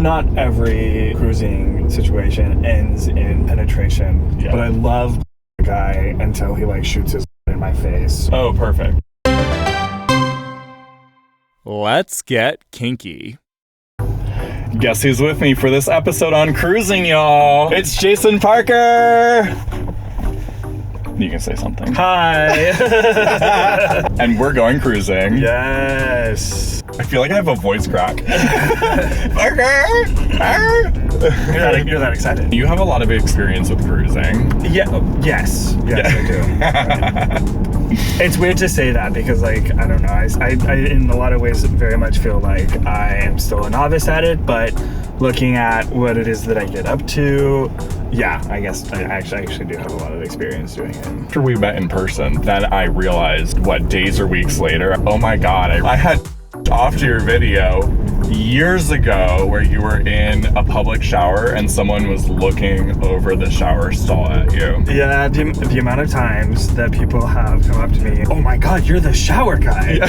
not every cruising situation ends in penetration, but I love the guy until he like shoots his in my face. Oh, perfect. Let's get kinky. Guess who's with me for this episode on cruising, y'all? It's Jayson Parker! You can say something. Hi! And we're going cruising. Yes! I feel like I have a voice crack. Parker! You're that excited. You have a lot of experience with cruising. Yes, I do. It's weird to say that because, like, I don't know. I in a lot of ways very much feel like I am still a novice at it, but looking at what it is that I get up to, yeah, I guess I actually do have a lot of experience doing it. After we met in person, then I realized, days or weeks later, oh my God, I had off to your video years ago where you were in a public shower and someone was looking over the shower stall at you. Yeah, the amount of times that people have come up to me, oh my God, you're the shower guy. Yeah.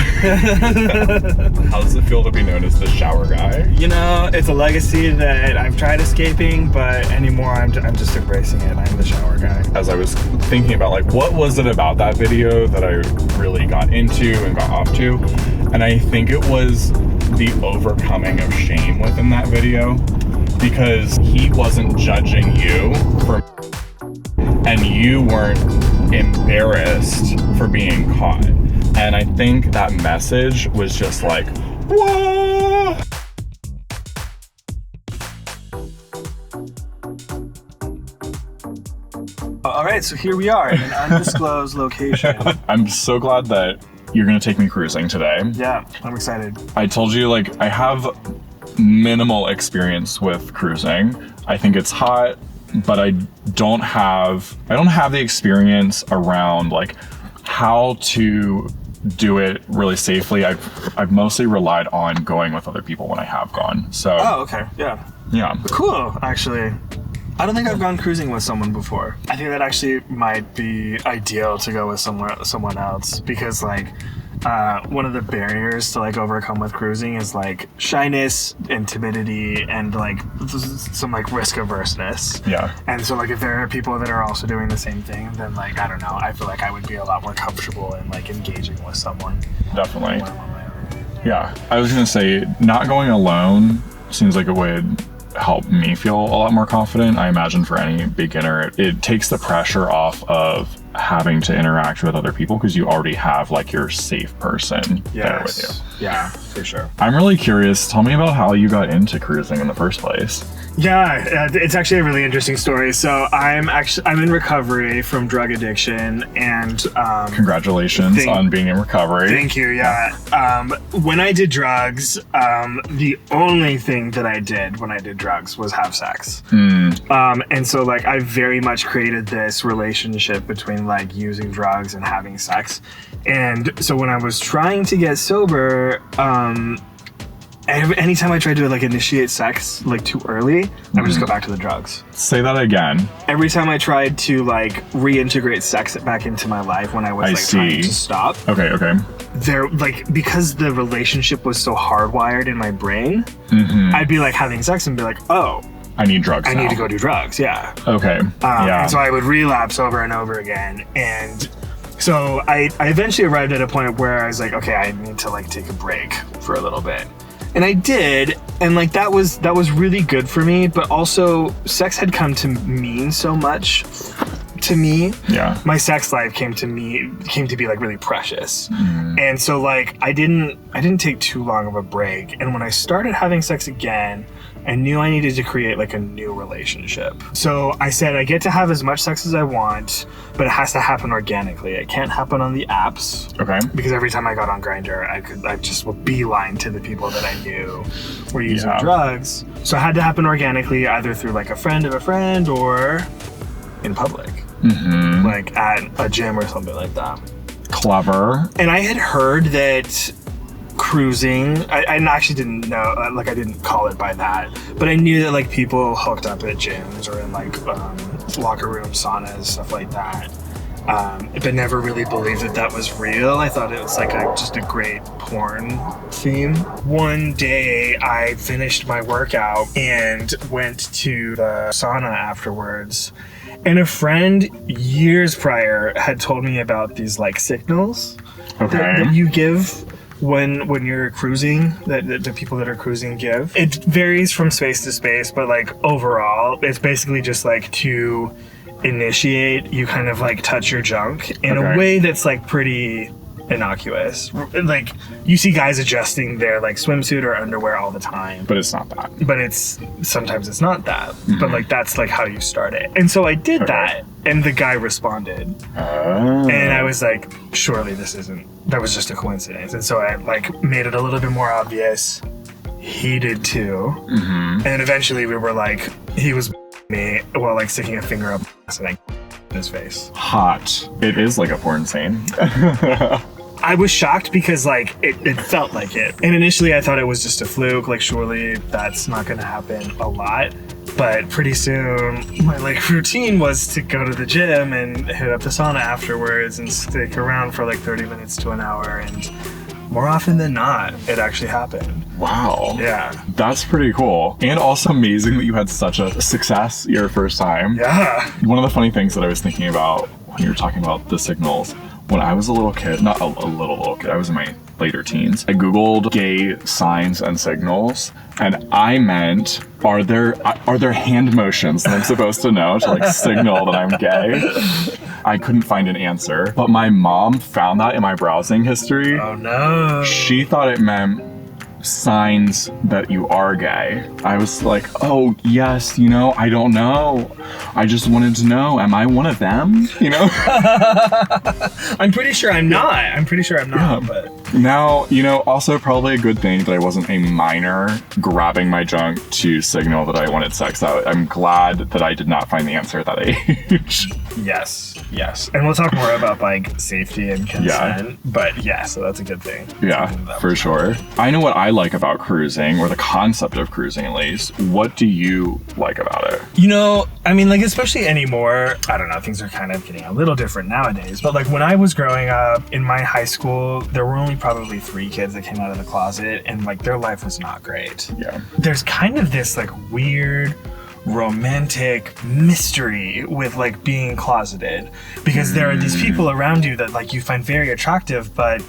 How does it feel to be known as the shower guy? You know, it's a legacy that I've tried escaping, but anymore I'm just embracing it. I'm the shower guy. As I was thinking about, like, what was it about that video that I really got into and got off to? And I think it was the overcoming of shame within that video, because he wasn't judging you for, and you weren't embarrassed for being caught. And I think that message was just like, whoa! All right, so here we are in an undisclosed location. I'm so glad that you're gonna take me cruising today. Yeah, I'm excited. I told you, like, I have minimal experience with cruising. I think it's hot, but I don't have the experience around, like, how to do it really safely. I've mostly relied on going with other people when I have gone. So. Oh, okay. Yeah. Yeah. Cool, actually. I don't think I've gone cruising with someone before. I think that actually might be ideal to go with someone else, because like one of the barriers to like overcome with cruising is like shyness and timidity and like some like risk averseness. Yeah. And so like if there are people that are also doing the same thing, then like I don't know, I feel like I would be a lot more comfortable in like engaging with someone. Definitely. Yeah. I was gonna say, not going alone seems like it would help me feel a lot more confident. I imagine for any beginner, it takes the pressure off of having to interact with other people because you already have like your safe person there with you. Yeah, for sure. I'm really curious. Tell me about how you got into cruising in the first place. Yeah, it's actually a really interesting story. So I'm in recovery from drug addiction, and congratulations on being in recovery. Thank you. Yeah. When I did drugs, the only thing that I did when I did drugs was have sex. And so like I very much created this relationship between like using drugs and having sex. And so when I was trying to get sober, anytime I tried to like initiate sex like too early, I would just go back to the drugs. Say that again. Every time I tried to like reintegrate sex back into my life when I was trying to stop. Okay. There, like, because the relationship was so hardwired in my brain, I'd be like having sex and be like, oh, I need drugs. I need to go do drugs. Yeah. Okay. And so I would relapse over and over again. And so I eventually arrived at a point where I was like, okay, I need to like take a break for a little bit. And I did, and like that was really good for me, but also sex had come to mean so much to me. Yeah. My sex life came to be like really precious. And so like I didn't take too long of a break. And when I started having sex again, I knew I needed to create like a new relationship. So I said, I get to have as much sex as I want, but it has to happen organically. It can't happen on the apps. Okay. Because every time I got on Grindr, I just would beeline to the people that I knew were using drugs. So it had to happen organically, either through like a friend of a friend or in public. Like at a gym or something like that. Clever. And I had heard that cruising, I actually didn't know, like I didn't call it by that, but I knew that like people hooked up at gyms or in like locker room saunas, stuff like that. but never really believed that was real. I thought it was like just a great porn theme. One day I finished my workout and went to the sauna afterwards, and a friend years prior had told me about these like signals that you give when you're cruising, that the people that are cruising give. It varies from space to space, but like overall, it's basically just like to initiate, you kind of like touch your junk in a way that's like pretty innocuous. Like you see guys adjusting their like swimsuit or underwear all the time, but it's not that. But sometimes it's not that. But like that's like how you start it. And so I did that, and the guy responded, and I was like, surely that was just a coincidence. And so I like made it a little bit more obvious. He did too, and eventually we were like, he was me while like sticking a finger up and I in his face. Hot. It is like a porn scene. I was shocked because like it felt like it, and initially I thought it was just a fluke, like surely that's not gonna happen a lot. But pretty soon my like routine was to go to the gym and hit up the sauna afterwards and stick around for like 30 minutes to an hour, and more often than not it actually happened. Wow. Yeah. That's pretty cool. And also amazing that you had such a success your first time. Yeah. One of the funny things that I was thinking about when you were talking about the signals, when I was a little kid, not a little kid, I was in my later teens, I Googled gay signs and signals, and I meant, are there hand motions that I'm supposed to know to like signal that I'm gay? I couldn't find an answer, but my mom found that in my browsing history. Oh no. She thought it meant signs that you are gay. I was like, oh yes, I don't know. I just wanted to know, am I one of them? I'm pretty sure I'm not. Yeah. But now, also probably a good thing that I wasn't a minor grabbing my junk to signal that I wanted sex out. I'm glad that I did not find the answer at that age. Yes. And we'll talk more about like safety and consent. But yeah, so that's a good thing. Yeah, for sure. I know what I like about cruising, or the concept of cruising at least. What do you like about it? I mean, like, especially anymore, I don't know, things are kind of getting a little different nowadays. But like when I was growing up in my high school, there were only probably 3 kids that came out of the closet, and like their life was not great. Yeah. There's kind of this like weird romantic mystery with like being closeted, because there are these people around you that like you find very attractive, but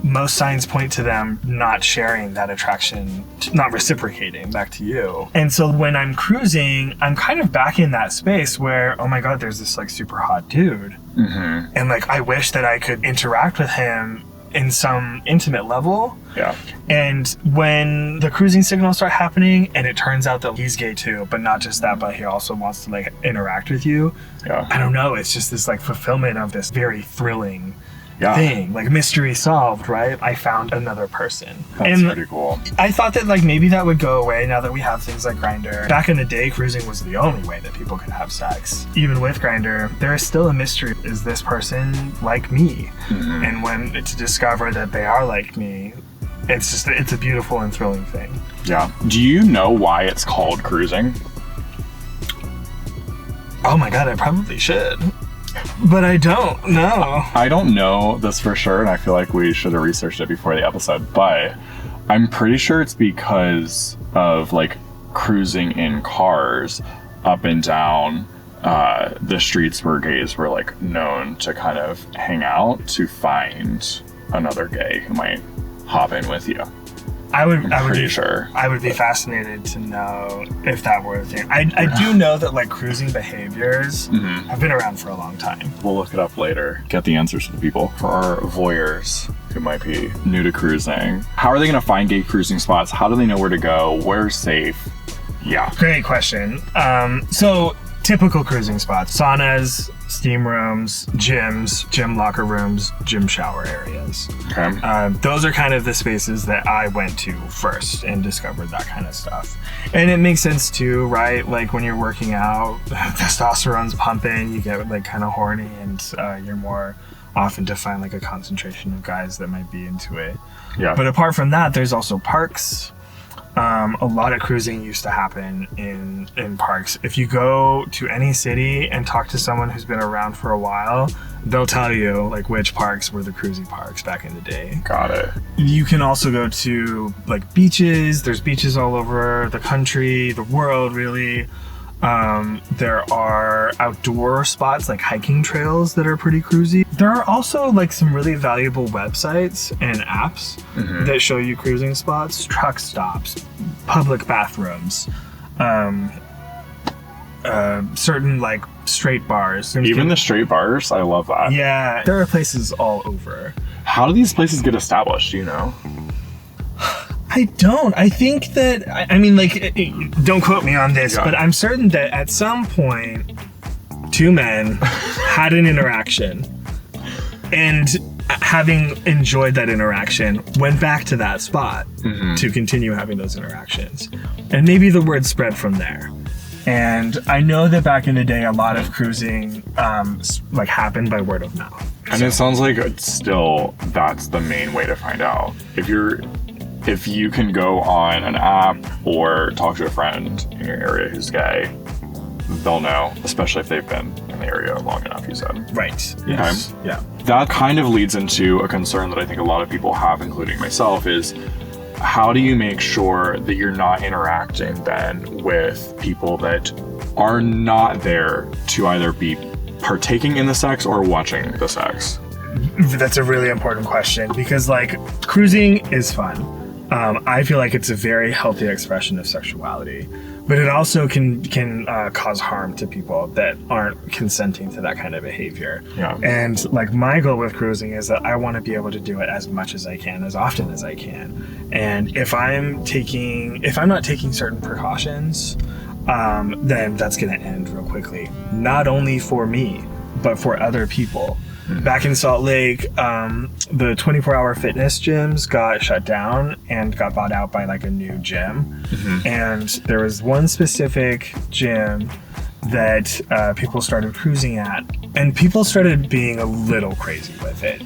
most signs point to them not sharing that attraction, not reciprocating back to you. And so when I'm cruising, I'm kind of back in that space where, oh my God, there's this like super hot dude. And like, I wish that I could interact with him in some intimate level. Yeah. And when the cruising signals start happening and it turns out that he's gay too, but not just that, but he also wants to like interact with you. Yeah. I don't know. It's just this like fulfillment of this very thrilling thing, like mystery solved, right? I found another person. That's pretty cool. I thought that like maybe that would go away now that we have things like Grindr. Back in the day, cruising was the only way that people could have sex. Even with Grindr, there is still a mystery. Is this person like me? And when to discover that they are like me, it's a beautiful and thrilling thing. Yeah. Do you know why it's called cruising? Oh my God, I probably should. But I don't know. I don't know this for sure, and I feel like we should have researched it before the episode, but I'm pretty sure it's because of like cruising in cars up and down the streets where gays were like known to kind of hang out to find another gay who might hop in with you. I'm pretty sure. I would be fascinated to know if that were a thing. I do know that like cruising behaviors have been around for a long time. We'll look it up later. Get the answers to the people. For our voyeurs who might be new to cruising, how are they going to find gay cruising spots? How do they know where to go? Where's safe? Yeah. Great question. So typical cruising spots: saunas, steam rooms, gyms, gym locker rooms, gym shower areas. Okay. Those are kind of the spaces that I went to first and discovered that kind of stuff. And it makes sense too, right? Like when you're working out, testosterone's pumping, you get like kind of horny, and you're more often to find like a concentration of guys that might be into it. Yeah. But apart from that, there's also parks. a lot of cruising used to happen in parks. If you go to any city and talk to someone who's been around for a while, they'll tell you like which parks were the cruising parks back in the day. Got it. You can also go to like beaches. There's beaches all over the country, the world, really. There are outdoor spots like hiking trails that are pretty cruisy. There are also like some really valuable websites and apps that show you cruising spots, truck stops, public bathrooms, certain like straight bars. Even the straight bars, I love that. Yeah, there are places all over. How do these places get established, do you know? I don't. I think that, I mean, like, don't quote me on this, but I'm certain that at some point, two men had an interaction, and having enjoyed that interaction, went back to that spot to continue having those interactions. And maybe the word spread from there. And I know that back in the day, a lot of cruising like happened by word of mouth. And it sounds like it's still, that's the main way to find out. If you can go on an app or talk to a friend in your area who's gay, they'll know, especially if they've been in the area long enough, you said. Right. Yes. Okay. Yeah. That kind of leads into a concern that I think a lot of people have, including myself, is how do you make sure that you're not interacting then with people that are not there to either be partaking in the sex or watching the sex? That's a really important question, because like cruising is fun. I feel like it's a very healthy expression of sexuality, but it also can cause harm to people that aren't consenting to that kind of behavior. Yeah. And like my goal with cruising is that I want to be able to do it as much as I can, as often as I can. And if I'm not taking certain precautions, then that's going to end real quickly. Not only for me, but for other people. Back in Salt Lake, the 24-hour fitness gyms got shut down and got bought out by like a new gym. And there was one specific gym that people started cruising at, and people started being a little crazy with it.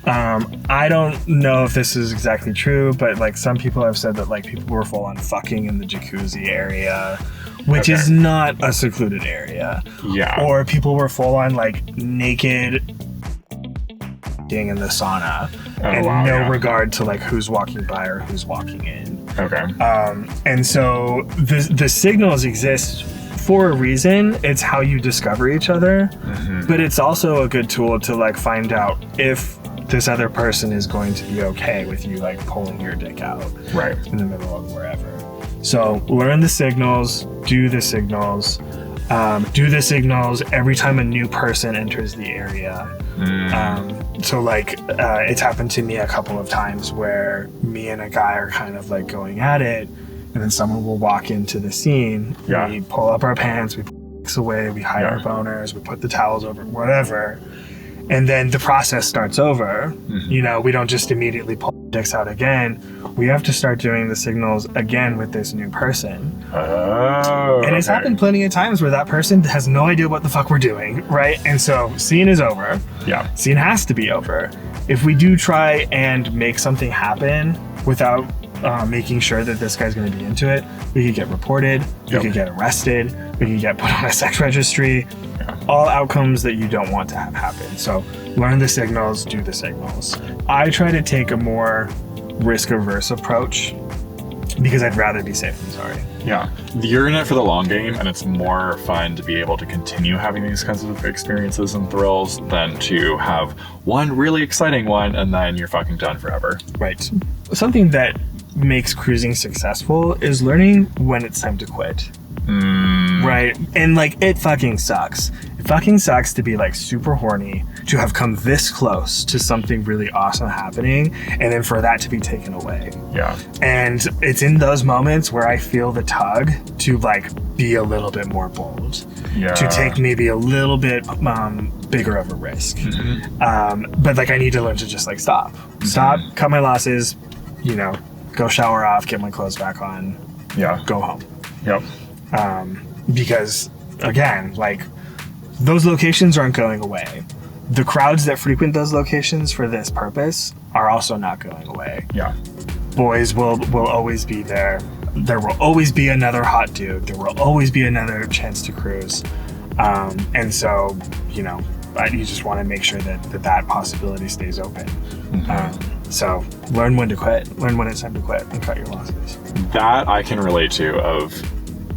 I don't know if this is exactly true, but like some people have said that like people were full on fucking in the jacuzzi area, which is not a secluded area. Yeah. Or people were full on like naked in the sauna, and regard to like who's walking by or who's walking in. Okay. And so the signals exist for a reason. It's how you discover each other, but it's also a good tool to like find out if this other person is going to be okay with you like pulling your dick out in the middle of wherever. So learn the signals, do the signals every time a new person enters the area. So like it's happened to me a couple of times where me and a guy are kind of like going at it, and then someone will walk into the scene. We pull up our pants, we put dicks away, we hide our boners, we put the towels over, whatever, and then the process starts over. You know, we don't just immediately pull dicks out again. We have to start doing the signals again with this new person. And it's happened plenty of times where that person has no idea what the fuck we're doing, right? And so scene is over. Yeah. Scene has to be over. If we do try and make something happen without making sure that this guy's going to be into it, we could get reported, we could get arrested, we could get put on a sex registry. All outcomes that you don't want to have happen. So learn the signals, do the signals. I try to take a more risk-averse approach because I'd rather be safe than sorry. Yeah. You're in it for the long game, and it's more fun to be able to continue having these kinds of experiences and thrills than to have one really exciting one and then you're fucking done forever. Right. Something that makes cruising successful is learning when it's time to quit. Right? And like, it fucking sucks. It fucking sucks to be like super horny, to have come this close to something really awesome happening, and then for that to be taken away. Yeah. And it's in those moments where I feel the tug to like be a little bit more bold. Yeah. To take maybe a little bit bigger of a risk. But like, I need to learn to just like stop, cut my losses, you know, go shower off, get my clothes back on, go home. Yep. Because again, like, those locations aren't going away. The crowds that frequent those locations for this purpose are also not going away. Yeah. Boys will always be there. there will always be another hot dude. There will always be another chance to cruise. And so, you know, you just want to make sure that possibility stays open. So learn when to quit, learn when it's time to quit and cut your losses. That I can relate to, of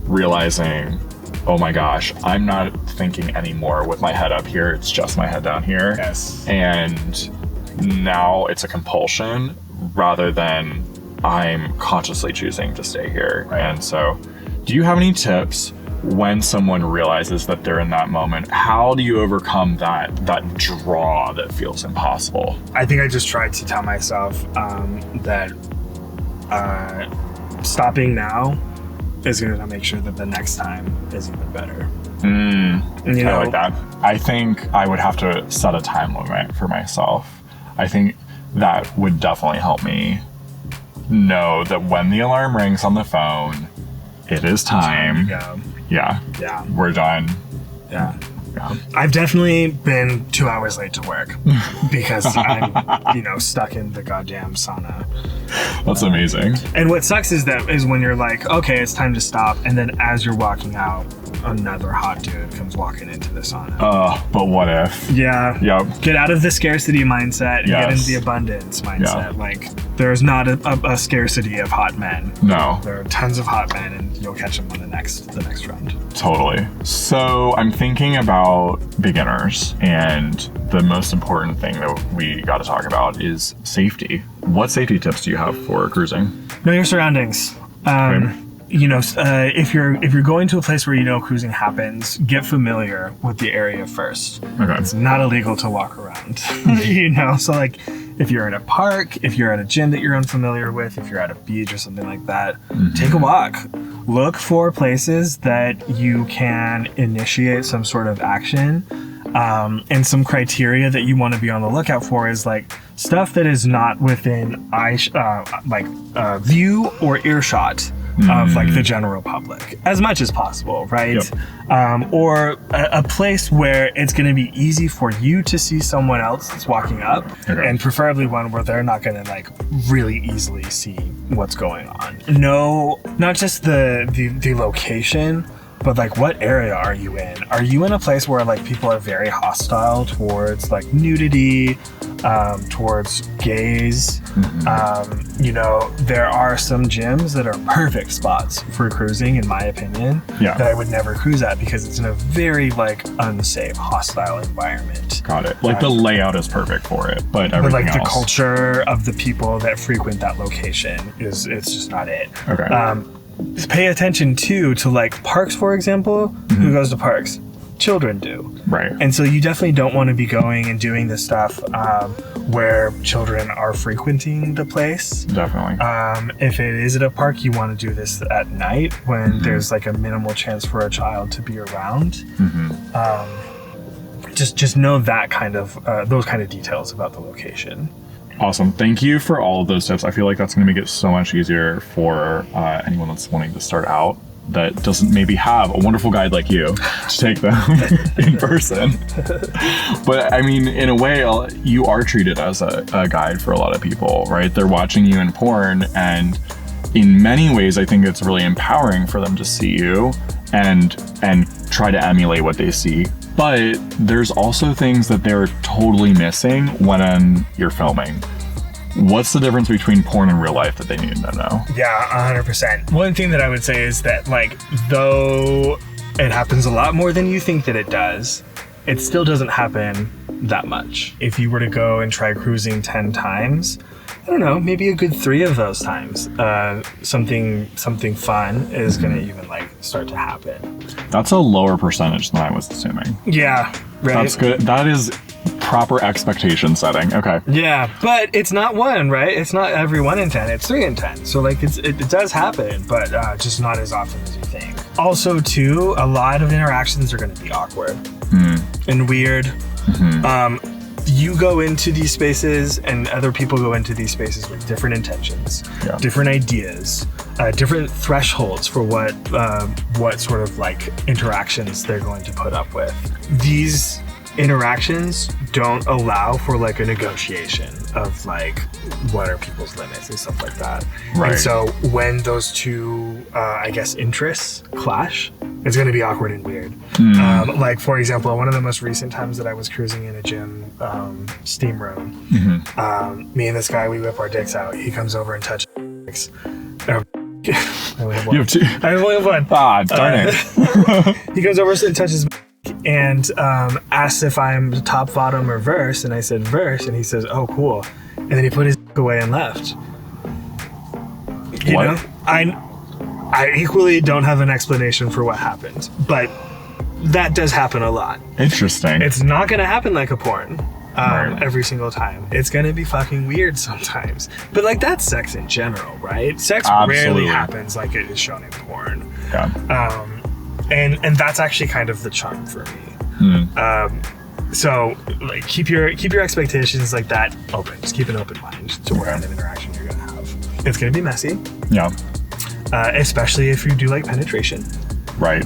realizing, oh my gosh, I'm not thinking anymore with my head up here. It's just my head down here. Yes. And now it's a compulsion rather than I'm consciously choosing to stay here. Right. And so, do you have any tips when someone realizes that they're in that moment? How do you overcome that draw that feels impossible? I think I just tried to tell myself that stopping now is going to make sure that the next time is even better. You know, I like that. I think I would have to set a time limit for myself. I think that would definitely help me know that when the alarm rings on the phone, it is time. Yeah. We're done. Yeah. I've definitely been 2 hours late to work because I'm, you know, stuck in the goddamn sauna. That's amazing. And what sucks is when you're like, okay, it's time to stop, and then as you're walking out, another hot dude comes walking into the sauna. But what if? Yeah. Yep. Get out of the scarcity mindset and get into Yes. the abundance mindset. Yeah. Like, there's not a scarcity of hot men. No. There are tons of hot men, and you'll catch them on the next round. Totally. So I'm thinking about beginners, and the most important thing that we got to talk about is safety. What safety tips do you have for cruising? Know your surroundings. You know, if you're going to a place where you know cruising happens, get familiar with the area first. Okay. It's not illegal to walk around. You know, so like if you're in a park, if you're at a gym that you're unfamiliar with, if you're at a beach or something like that, take a walk. Look for places that you can initiate some sort of action. And some criteria that you want to be on the lookout for is like stuff that is not within view or earshot of like the general public as much as possible, right? Yep. Or a place where it's going to be easy for you to see someone else that's walking up, and preferably one where they're not going to like really easily see what's going on. No, not just the location, but like what area are you in? Are you in a place where like people are very hostile towards like nudity, towards gays? You know, there are some gyms that are perfect spots for cruising, in my opinion, that I would never cruise at because it's in a very like unsafe, hostile environment. Got it. Like the layout is perfect for it, but everything else. The else. culture of the people that frequent that location it's just not it. Okay. Just pay attention to like parks, for example. Who goes to parks? Children do. Right. And so you definitely don't want to be going and doing this stuff where children are frequenting the place. Definitely. If it is at a park, you want to do this at night when there's like a minimal chance for a child to be around. Just know that kind of those kind of details about the location. Awesome. Thank you for all of those tips. I feel like that's going to make it so much easier for anyone that's wanting to start out that doesn't maybe have a wonderful guide like you to take them in person. But I mean, in a way, you are treated as a guide for a lot of people, right? They're watching you in porn, and in many ways, I think it's really empowering for them to see you and try to emulate what they see. But there's also things that they're totally missing when you're filming. What's the difference between porn and real life that they need to know? Yeah, 100%. One thing that I would say is that, like, though it happens a lot more than you think that it does, it still doesn't happen that much. If you were to go and try cruising 10 times, I don't know, maybe a good 3 of those times, something fun is going to even like start to happen. That's a lower percentage than I was assuming. Yeah, right. That's good. That is proper expectation setting. Okay. Yeah, but it's not 1, right? It's not every 1 in 10. It's 3 in 10. So like it does happen, but just not as often as you think. Also, too, a lot of interactions are going to be awkward and weird. You go into these spaces and other people go into these spaces with different intentions, different ideas, different thresholds for what sort of like interactions they're going to put up with. These interactions don't allow for like a negotiation of like what are people's limits and stuff like that. Right. And so when those two I guess, interests clash, it's going to be awkward and weird. Like, for example, one of the most recent times that I was cruising in a gym steam room, me and this guy, we whip our dicks out. He comes over and touches dicks. I only have one. You have 2. I only have one. Ah, darn it. He comes over and touches and asks if I'm top, bottom, or verse, and I said verse, and he says, "Oh, cool," and then he put his away and left. You know, I equally don't have an explanation for what happened, but that does happen a lot. Interesting. It's not going to happen like a porn Right. every single time. It's going to be fucking weird sometimes. But like, that's sex in general, right? Sex rarely happens like it is shown in porn. Yeah. And that's actually kind of the charm for me. So like, keep your expectations like that open. Just keep an open mind to what kind of interaction you're going to have. It's going to be messy. Yeah. Especially if you do like penetration. Right.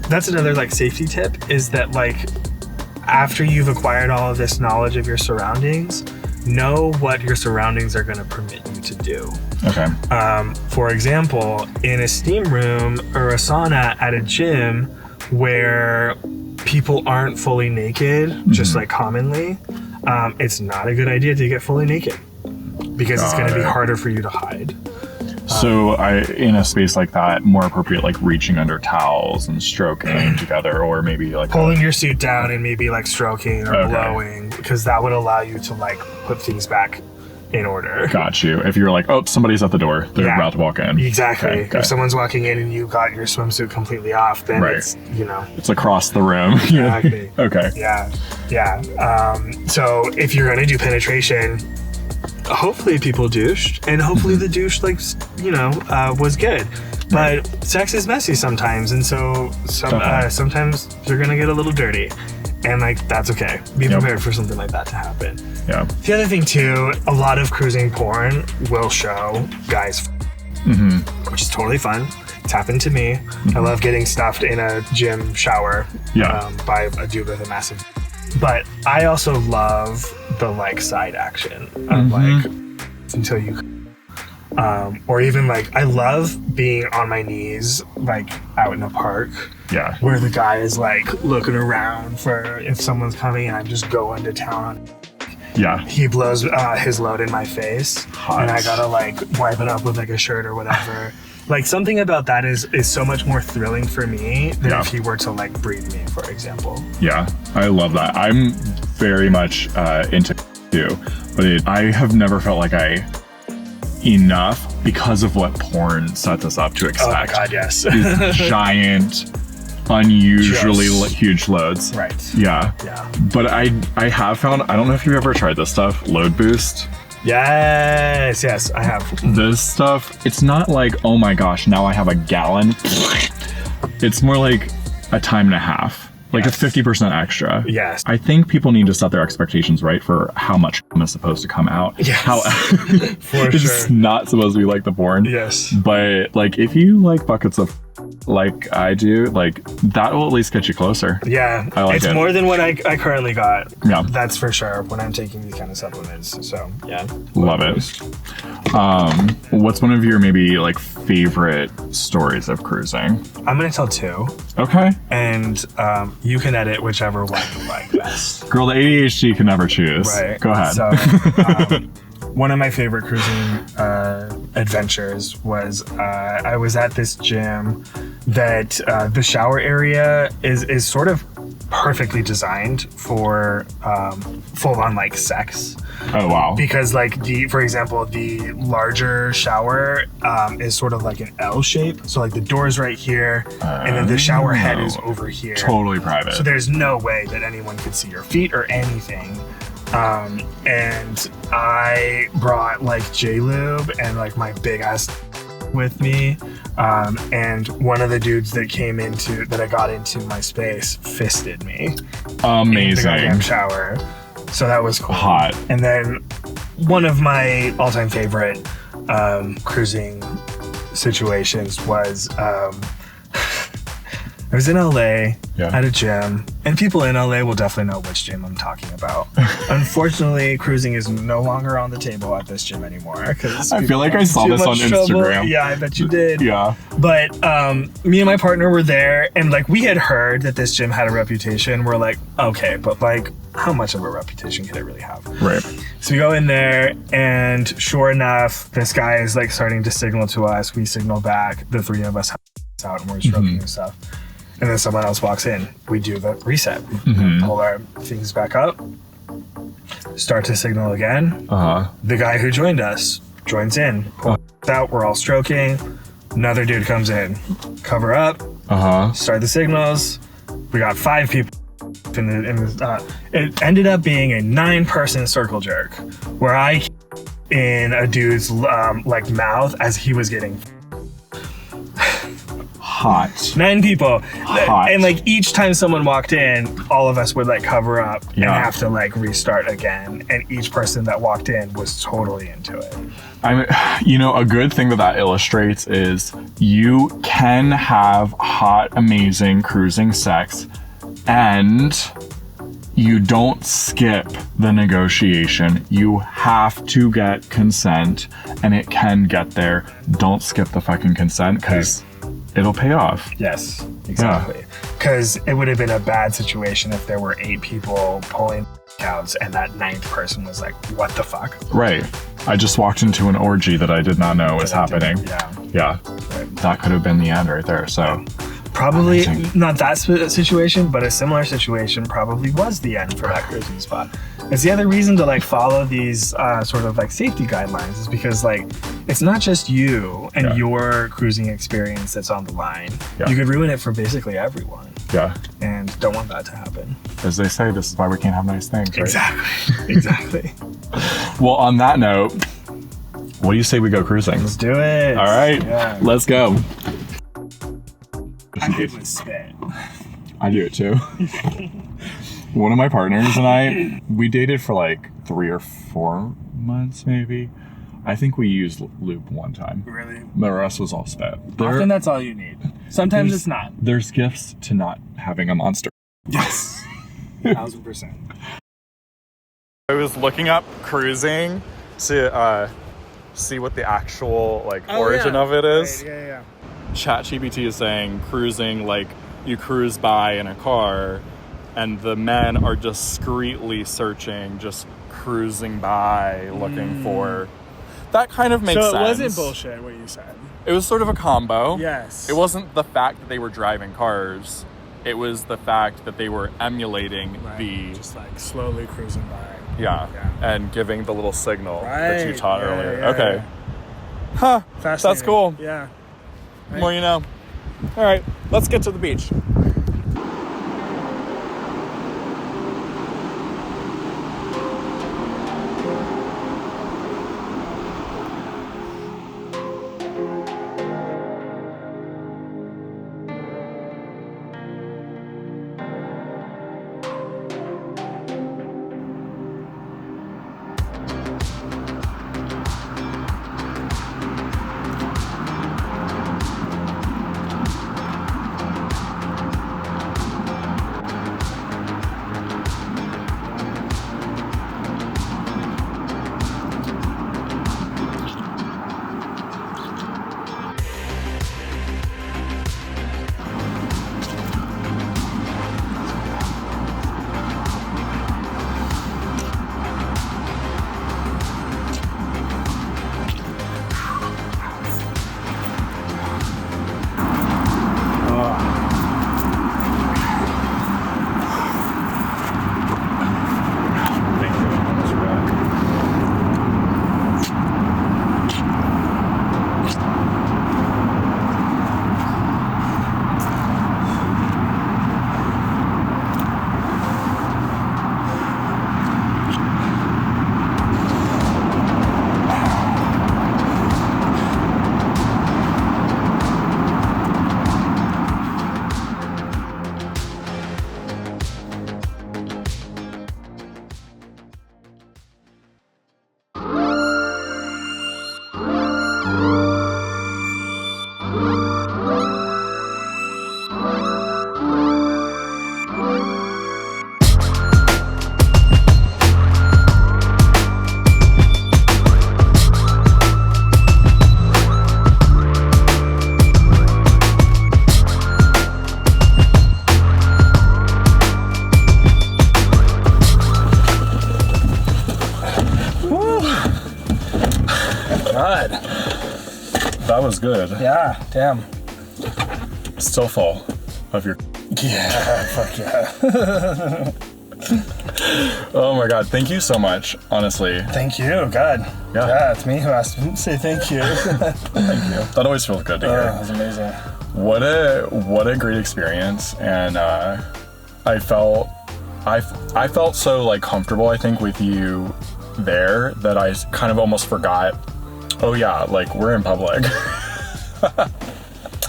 That's another like safety tip, is that like, after you've acquired all of this knowledge of your surroundings, know what your surroundings are going to permit you to do. Okay. For example, in a steam room or a sauna at a gym where people aren't fully naked, just like commonly, it's not a good idea to get fully naked, because it's going to be harder for you to hide. So in a space like that, more appropriate, like reaching under towels and stroking together, or maybe like pulling your suit down and maybe like stroking or blowing, because that would allow you to like put things back in order. Got you. If you're like, oh, somebody's at the door, they're about to walk in. Exactly. Okay. If someone's walking in and you got your swimsuit completely off, then it's, you know. It's across the room. Exactly. Okay. Yeah. So if you're going to do penetration, hopefully people douched, and hopefully the douche, like, you know, was good. But sex is messy sometimes, and so sometimes you're gonna get a little dirty, and like, that's okay. Be prepared for something like that to happen. Yeah. The other thing too, a lot of cruising porn will show guys, which is totally fun. It's happened to me. I love getting stuffed in a gym shower by a dude with a massive. But I also love the like side action of like until you, or even like, I love being on my knees like out in a park, where the guy is like looking around for if someone's coming, and I'm just going to town. He blows his load in my face, and I gotta like wipe it up with like a shirt or whatever. Like, something about that is so much more thrilling for me than if he were to like breathe me, for example. Yeah, I love that. I'm very much into too, but I have never felt like enough, because of what porn sets us up to expect. Oh my God, yes. These giant, unusually huge loads. Right. Yeah. But I have found, I don't know if you've ever tried this stuff, load boost. Yes, I have. This stuff, it's not like, oh my gosh, now I have a gallon. It's more like a time and a half, like a 50% extra. Yes. I think people need to set their expectations right for how much is supposed to come out. Yes. For it's sure. not supposed to be like the porn. Yes. But like, if you like buckets of like I do, like, that will at least get you closer. Yeah, I like it's it. more than what I currently got. Yeah, that's for sure, when I'm taking these kind of supplements. So yeah, love it. What's one of your maybe like favorite stories of cruising? I'm gonna tell 2. Okay. And you can edit whichever one you like best. Girl, the ADHD can never choose. Right. Go ahead. So, one of my favorite cruising adventures was I was at this gym that the shower area is sort of perfectly designed for full-on like sex. Oh wow. Because like for example, the larger shower is sort of like an L shape. So like the door's right here, and then the shower head is over here. Totally private. So there's no way that anyone could see your feet or anything. And I brought like J-Lube and like my big ass with me. And one of the dudes that I got into my space fisted me. Amazing. In the goddamn shower. So that was cool. Hot. And then one of my all-time favorite cruising situations was I was in LA Yeah. at a gym, and people in LA will definitely know which gym I'm talking about. Unfortunately, cruising is no longer on the table at this gym anymore. I feel like I saw this on Instagram. Yeah, I bet you did. Yeah. But me and my partner were there, and like we had heard that this gym had a reputation. We're like, okay, but like, how much of a reputation can it really have? Right. So we go in there, and sure enough, this guy is like starting to signal to us. We signal back. The three of us out, and we're stroking and stuff. And then someone else walks in. We do the reset. Pull our things back up. Start to signal again. The guy who joined us joins in. Pull out. We're all stroking. Another dude comes in. Cover up. Start the signals. We got 5 people. It ended up being a 9-person circle jerk, where I in a dude's like mouth as he was getting. Hot. 9 people. Hot. And like each time someone walked in, all of us would like cover up and have to like restart again. And each person that walked in was totally into it. You know, a good thing that illustrates is you can have hot, amazing cruising sex and you don't skip the negotiation. You have to get consent, and it can get there. Don't skip the fucking consent, because it'll pay off. Yes, exactly. Because it would have been a bad situation if there were 8 people pulling counts and that 9th person was like, what the fuck? Right. I just walked into an orgy that I did not know was happening. Yeah. Right. That could have been the end right there. So probably amazing. not that situation, but a similar situation probably was the end for that cruising spot. It's the other reason to like follow these sort of like safety guidelines is because like it's not just you and your cruising experience that's on the line. You could ruin it for basically everyone. Yeah. And don't want that to happen. As they say, this is why we can't have nice things, right? Exactly. Exactly. Well, on that note, what do you say we go cruising? Let's do it. All right. Yeah. Let's go. I hate with spit. I do it too. One of my partners and I, we dated for like 3 or 4 months maybe. I think we used lube one time. Really? The rest was all spit. Often that's all you need. Sometimes it's not. There's gifts to not having a monster. Yes. 1000%. I was looking up cruising to see what the actual origin of it is. Right, yeah. ChatGPT is saying cruising, like you cruise by in a car and the men are discreetly searching, just cruising by looking for. That kind of makes sense. So it wasn't bullshit what you said. It was sort of a combo. Yes. It wasn't the fact that they were driving cars. It was the fact that they were emulating the... Just like slowly cruising by. Yeah. And giving the little signal that you Right. taught earlier. Yeah. Okay. Huh. Fascinating. That's cool. Yeah. The more you know. All right. Let's get to the beach. was good. Yeah, damn. Still full of your... Yeah, fuck yeah. Oh my God, thank you so much, honestly. Thank you, God. Yeah, it's me who has to say thank you. Thank you. That always feels good to hear. That was amazing. What a great experience, and I felt so like comfortable, I think, with you there that I kind of almost forgot, oh yeah, like we're in public.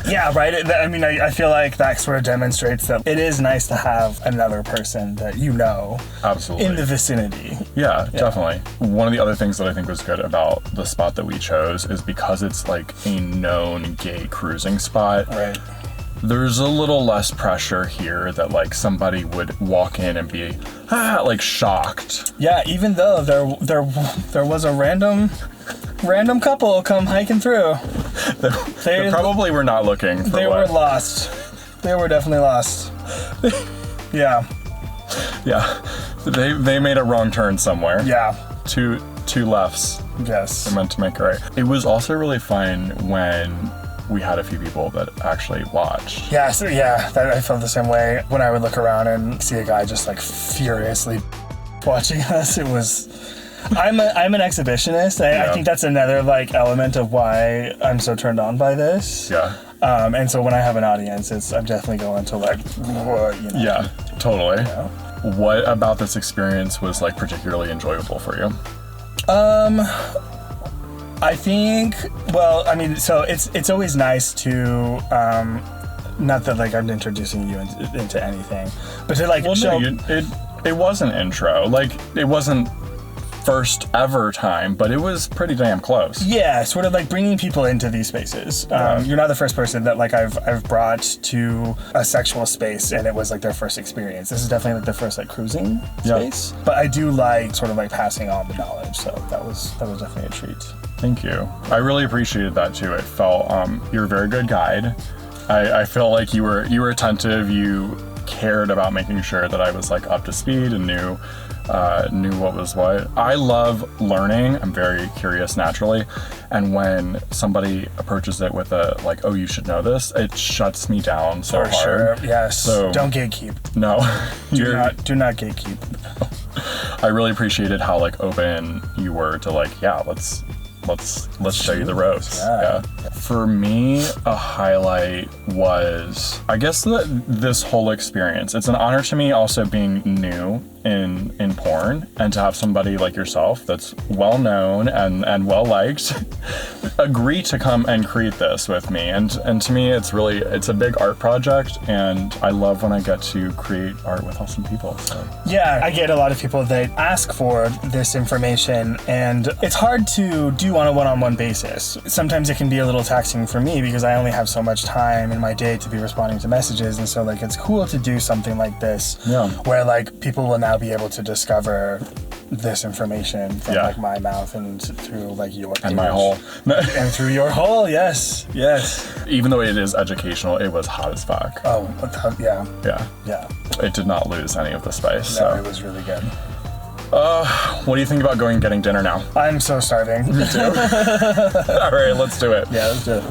Yeah, right. I mean, I feel like that sort of demonstrates that it is nice to have another person that you know Absolutely. in the vicinity. Yeah, definitely. One of the other things that I think was good about the spot that we chose is because it's like a known gay cruising spot. Right. There's a little less pressure here that like somebody would walk in and be like shocked. Yeah, even though there was a random couple come hiking through. They probably were not looking for They were lost. They were definitely lost. Yeah. Yeah. They made a wrong turn somewhere. Yeah. Two lefts. Yes. They're meant to make it right. It was also really fun when we had a few people that actually watched. Yeah, so I felt the same way when I would look around and see a guy just like furiously watching us. It was... I'm an exhibitionist. I think that's another like element of why I'm so turned on by this. Yeah. And so when I have an audience, I'm definitely going to like, Yeah, totally. Yeah. What about this experience was like particularly enjoyable for you? I think, well, I mean, so it's always nice to, not that like I'm introducing you into anything, but to like show. No, it was an intro. Like it wasn't first ever time, but it was pretty damn close. Yeah, sort of like bringing people into these spaces. You're not the first person that like I've brought to a sexual space and it was like their first experience. This is definitely like the first like cruising space. But I do like sort of like passing on the knowledge, so that was definitely a treat. Thank you. I really appreciated that too. It felt you're a very good guide. I feel like you were attentive. You cared about making sure that I was like up to speed and knew what was what. I love learning. I'm very curious naturally. And when somebody approaches it with a like, oh, you should know this, it shuts me down so hard. Sure, yes. So don't gatekeep. No. Do not gatekeep. I really appreciated how like open you were to like, yeah, let's show you the ropes. Yeah. For me, a highlight was, I guess, this whole experience. It's an honor to me also being new in porn, and to have somebody like yourself that's well known and well liked agree to come and create this with me. And to me, it's a big art project, and I love when I get to create art with awesome people. So. Yeah, I get a lot of people that ask for this information, and it's hard to do on a one-on-one basis. Sometimes it can be a little taxing for me because I only have so much time in my day to be responding to messages, and so like it's cool to do something like this where like people will now be able to discover this information from like my mouth and through like your page. And my hole. And through your hole, yes. Even though it is educational, it was hot as fuck. Oh, yeah. Yeah. It did not lose any of the spice. No, it was really good. What do you think about going and getting dinner now? I'm so starving. Me too. All right, let's do it. Yeah, let's do it.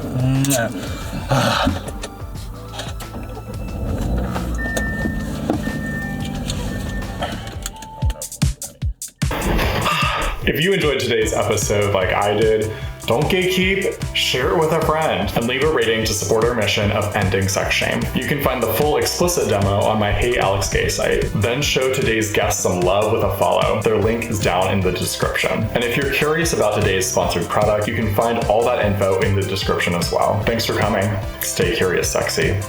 If you enjoyed today's episode like I did, don't gatekeep, share it with a friend, and leave a rating to support our mission of ending sex shame. You can find the full explicit demo on my Hey Alex Gay site. Then show today's guests some love with a follow. Their link is down in the description. And if you're curious about today's sponsored product, you can find all that info in the description as well. Thanks for coming. Stay curious, sexy.